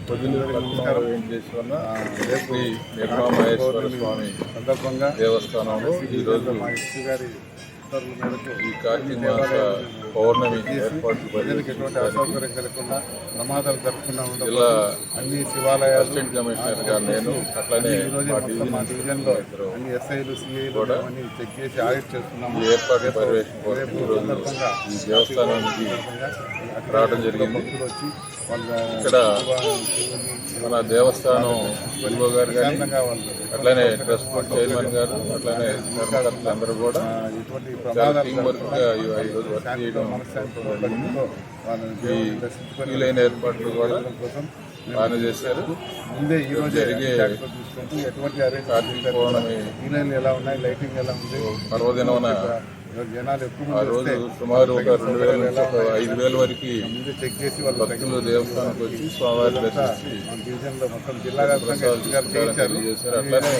నమస్కారం. శ్రీ నిర్మమహేశ్వర స్వామి సందర్భంగా దేవస్థానంలో ఈరోజు మా ఎస్పీ గారి ఉత్తర్వుల మేరకు ఈ కార్తీక మాస పౌర్ణమి ఏర్పాట్లు ప్రజలకు ఎటువంటి అసౌకర్యం కలగకుండా ప్రమాదాలు జరగకుండా జిల్లా అన్ని శివాలయాలు అసిస్టెంట్ కమిషనర్ గారు నేను అట్లానే మా డివిజన్లో అన్ని ఎస్ఐలు సిఐలు కూడా అన్ని చెక్ చేసి ఆడిట్ చేస్తున్నాము. ఈ ఏర్పాటు పర్యవేక్షణ కోసం ఈ దేవస్థానానికి రావడం జరిగింది. ఇక్కడ మన దేవస్థానం గురువు గారు కానీ అట్లానే ట్రస్ట్ బోర్డ్ చైర్మన్ గారు అట్లానే ధర్మకర్తలు అందరూ కూడా చాలా టీం వర్క్గా ఈరోజు వర్క్ చేయడం ఈ వీలైన ఏర్పాట్లు కూడా బాగానే చేశారు. ముందే ఈరోజు జరిగే కార్తీక పౌర్ణమి ఎలా ఉన్నాయి, లైటింగ్ ఎలా ఉంది, పర్వదినమున ఆ రోజు సుమారు ఒక 2,000 నుంచి 5,000 వరకు భక్తులు దేవస్థానానికి వచ్చి స్వామివారి దర్శించి ప్రసాదాలు చేశారు. అట్లానే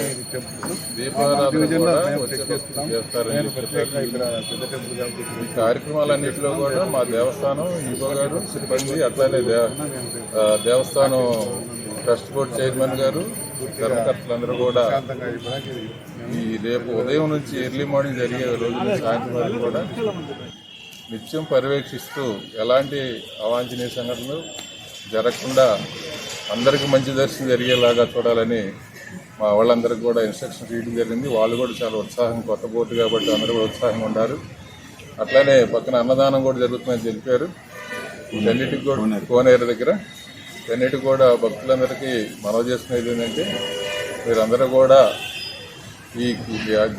దీపారాధన కూడా చేస్తారని చెప్పారు. ఈ కార్యక్రమాలన్నింటిలో కూడా మా దేవస్థానం ఈవో గారు సిబ్బంది అట్లానే దేవస్థానం ట్రస్ట్ బోర్డ్ చైర్మన్ గారు ధర్మకర్తలందరూ కూడా ఈ రేపు ఉదయం నుంచి ఎర్లీ మార్నింగ్ జరిగే రోజు సాయంత్రం వరకు కూడా నిత్యం పర్యవేక్షిస్తూ ఎలాంటి అవాంఛనీయ సంఘటనలు జరగకుండా అందరికీ మంచి దర్శనం జరిగేలాగా చూడాలని మా వాళ్ళందరికీ కూడా ఇన్స్ట్రక్షన్స్ ఇవ్వడం జరిగింది. వాళ్ళు కూడా చాలా ఉత్సాహం, కొత్త బోర్డు కాబట్టి అందరూ కూడా ఉత్సాహంగా ఉన్నారు. అట్లానే పక్కన అన్నదానం కూడా జరుగుతుందని తెలిపారు. వీటన్నిటికి కూడా కోనేరు దగ్గర వీటన్నిటికి కూడా భక్తులందరికీ మనవి చేసుకునేది ఏంటంటే మీరందరూ కూడా ఈ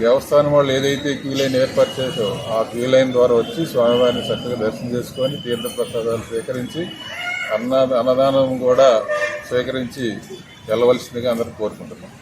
దేవస్థానం వాళ్ళు ఏదైతే క్యూ లైన్ ఏర్పాటు చేసో ఆ క్యూ లైన్ ద్వారా వచ్చి స్వామివారిని చక్కగా దర్శనం చేసుకొని తీర్థ ప్రసాదాలు స్వీకరించి అన్నదానం కూడా స్వీకరించి వెళ్ళవలసిందిగా అందరూ కోరుకుంటున్నాం.